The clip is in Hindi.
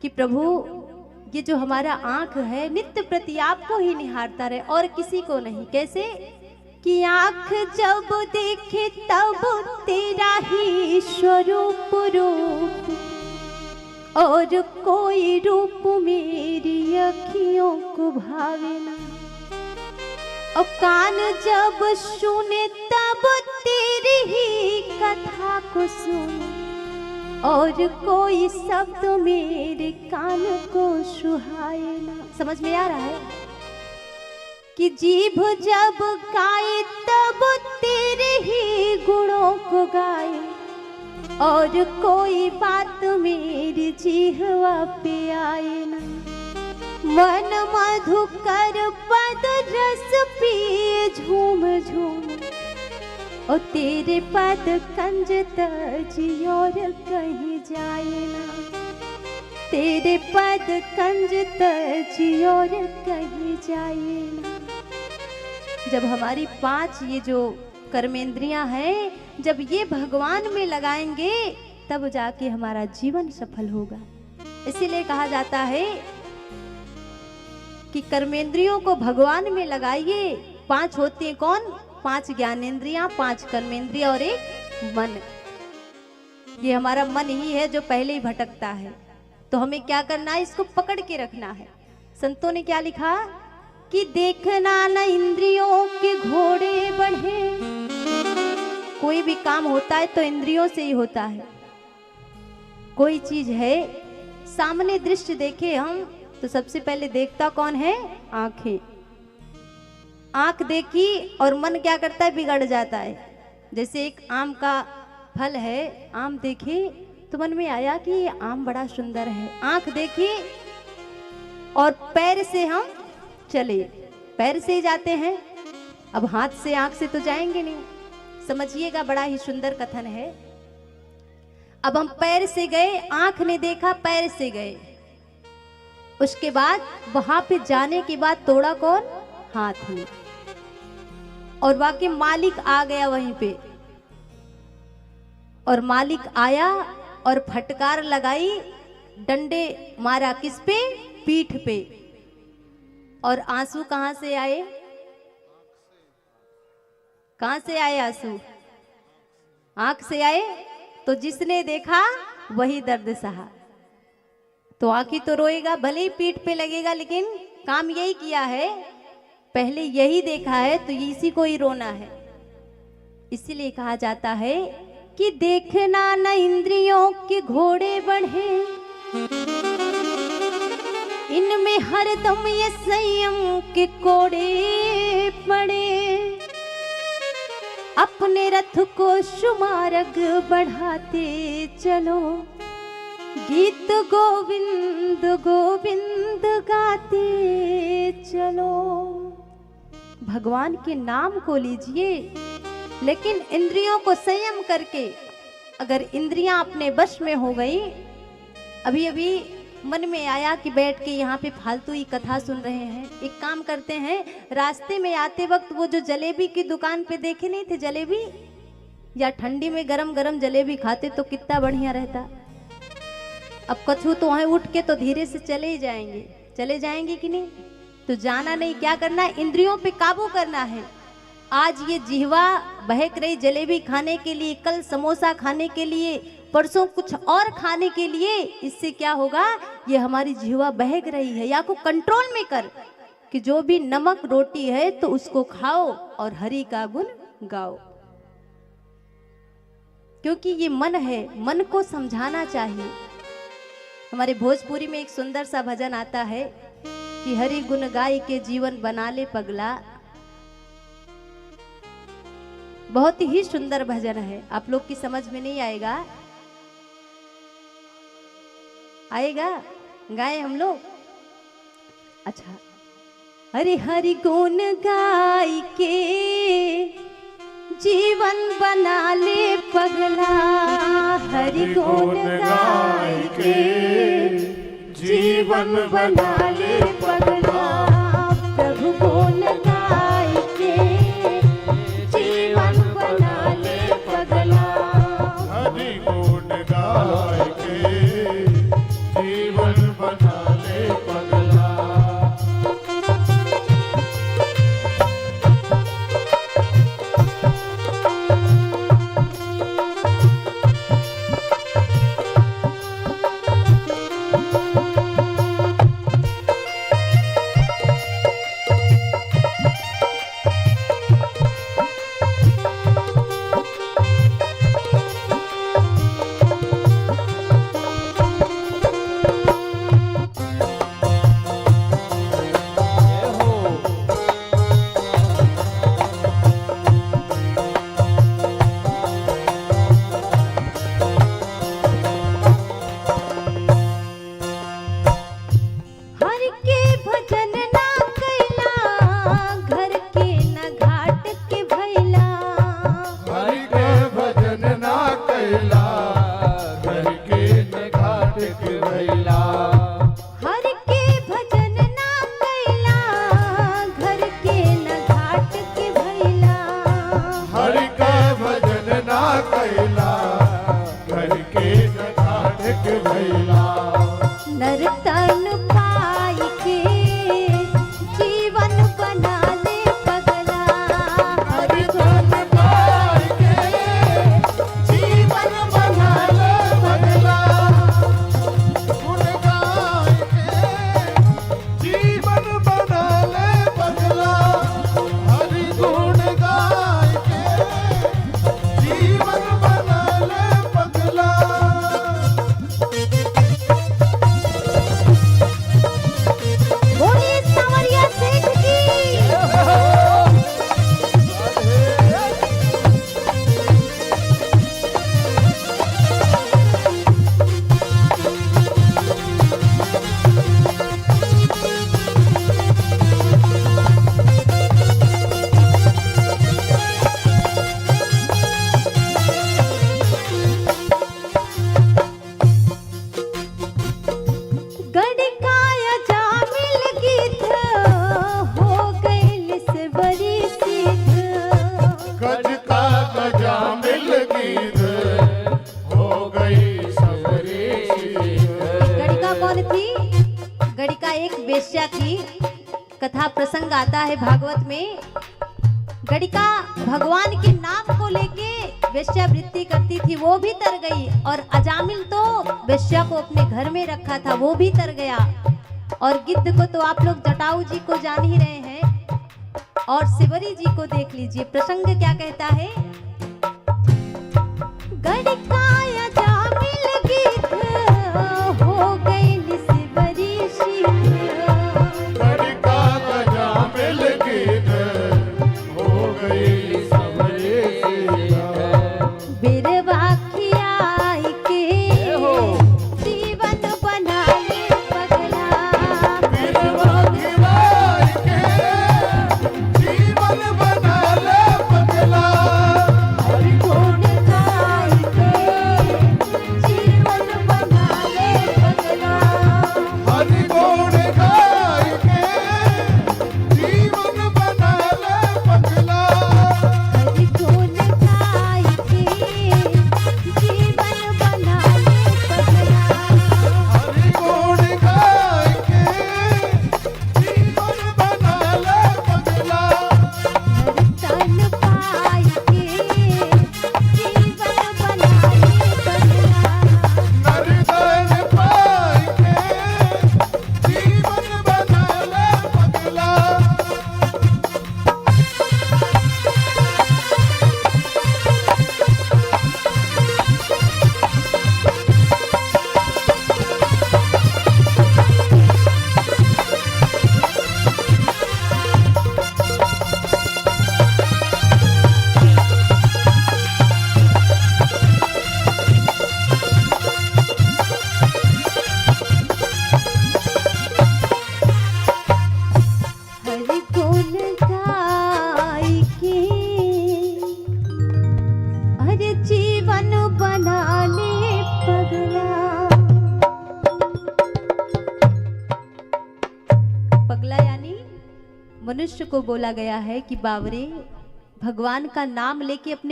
कि प्रभु ये जो हमारा आंख है नित्य प्रति आपको ही निहारता रहे और किसी को नहीं। कैसे कि आंख जब देखे तब तेरा ही स्वरूप रूप, और कोई रूप मेरी अखियों को भावे ना। और कान जब सुने तब तेरी ही कथा को सुने, और कोई शब्द मेरे कान को सुहाए ना। समझ में आ रहा है कि जीभ जब गाए तब तेरे ही गुणों को गाए, और कोई बात मेरी जिह्वा पे आए ना। मन मधुकर पद रस पिए झूम झूम, और तेरे पद कंज तजी और कहीं जाए ना। तेरे पद कंज तजी और कहीं जाए ना। जब हमारी 5 ये जो कर्मेंद्रियां हैं, जब ये भगवान में लगाएंगे तब जाके हमारा जीवन सफल होगा। इसीलिए कहा जाता है कि कर्मेंद्रियों को भगवान में लगाइए। 5 होती हैं कौन? 5 ज्ञानेंद्रियां, 5 कर्मेंद्रियां और 1 मन। ये हमारा मन ही है जो पहले ही भटकता है। तो हमें क्या करना है? इसको पकड़ के रखना है। संतों ने क्या लिखा कि देखना न इंद्रियों के घोड़े बढ़े। कोई भी काम होता है तो इंद्रियों से ही होता है। कोई चीज है सामने दृश्य देखे हम तो सबसे पहले देखता कौन है? आंखें। आंख देखी और मन क्या करता है? बिगड़ जाता है। जैसे एक आम का फल है, आम देखे तो मन में आया कि ये आम बड़ा सुंदर है। आंख देखी और पैर से हम चले, पैर से ही जाते हैं। अब हाथ से आंख से तो जाएंगे नहीं। समझिएगा, बड़ा ही सुंदर कथन है। अब हम पैर से गए, आंख ने देखा, पैर से गए। उसके बाद वहां पे जाने के बाद तोड़ा कौन? हाथ ने। और वाकई मालिक आ गया वहीं पे। और मालिक आया और फटकार लगाई, डंडे मारा किस पे? पीठ पे। और आंसू कहां से आए? कहां से आए आंसू? आंख से आए। तो जिसने देखा वही दर्द सहा। तो आंखी तो रोएगा, भले ही पीठ पे लगेगा, लेकिन काम यही किया है, पहले यही देखा है तो इसी को ही रोना है। इसीलिए कहा जाता है कि देखना न इंद्रियों के घोड़े बढ़े, इनमें हरदम ये संयम के कोड़े पड़े। अपने रथ को सुमार्ग बढ़ाते चलो, गीत गोविंद गोविंद गाते चलो। भगवान के नाम को लीजिए, लेकिन इंद्रियों को संयम करके। अगर इंद्रियां अपने वश में हो गई, अभी अभी मन में आया कि बैठ के यहाँ पे फालतू ही कथा सुन रहे हैं, एक काम करते हैं, रास्ते में आते वक्त वो जो जलेबी की दुकान पे देखे नहीं थे जलेबी, या ठंडी में गरम गरम जलेबी खाते तो कितना बढ़िया रहता। अब कछु तो वहां उठ के तो धीरे से चले ही जाएंगे, चले जाएंगे कि नहीं? तो जाना नहीं, क्या करना है? इंद्रियों पे काबू करना है। आज ये जिह्वा बहक रही जलेबी खाने के लिए, कल समोसा खाने के लिए, परसों कुछ और खाने के लिए। इससे क्या होगा? ये हमारी जिह्वा बहक रही है, या को कंट्रोल में कर कि जो भी नमक रोटी है तो उसको खाओ और हरि का गुण गाओ। क्योंकि ये मन है, मन को समझाना चाहिए। हमारे भोजपुरी में एक सुंदर सा भजन आता है कि हरि गुण गाय के जीवन बना ले पगला। बहुत ही सुंदर भजन है। आप लोग की समझ में नहीं आएगा? आएगा? गाए हम लोग? अच्छा। हरि हरि गुण गाय के जीवन बना ले पगला, हरि गुण गाय के जीवन बना ले पगला। प्रभु गुण गाय के जीवन बना ले पगला, हरि गुण गाय के जीवन बना ले पगला। हर के भजन ना कैला घर के न घाट के भैला। हरि के भजन ना कैला घर के न घाट के भैला। हर के भजन ना कैला घर के न घाट के भैला। हरि का भजन ना कैला घर के न घाट के भैला। नर तन पाई के जीवन बना ले पगला। हरि धन पाई के जीवन बना ले पगला। गुण गाय के जीवन बना ले पगला। हरि गुण गाय के जीवन बना ले पगला। बोलिए सांवरिया सेठ की। गड़काया जा मिल गीत हो गई से बड़ी सीध। गज का गजा मिल गीत हो गई सबरी सीध। गड़िका कौन थी? गड़िका एक वेश्या थी। कथा प्रसंग आता है भागवत में। गड़िका भगवान के नाम को लेके वेश्यावृत्ति करती थी, वो भी तर गई। और अजामिल तो वेश्या को अपने घर में रखा था, वो भी तर गया। और गिद्ध को तो आप लोग जटाऊ जी को जान ही रहे हैं, और शिवरी जी को देख लीजिए। प्रसंग क्या कहता है? गड़काया जामिल गीत हो गई शिवरी शीघ्र। गज का गजा मिल गीत हो गई सबरी सीध। बिरवा खियाई के जीवन बना ले पगला। बिरवा खिलाय के जीवन बना ले पगला। हरि गुण गाई के जीवन बना ले पगला। हरि गुण गाय के जीवन बना ले पगला। हरि गुण गाई के जीवन बना ले पगला। हरि गुण गाय के जीवन बना ले पगला। तन पाई के जीवन बना ले पगला। नर धन पाय के जीवन बना ले पगला। हरि गुण गाई के अरे जीवन बना ले पगला। पगला यानी मनुष्य को बोला गया है कि बावरे भगवान का नाम लेके अपने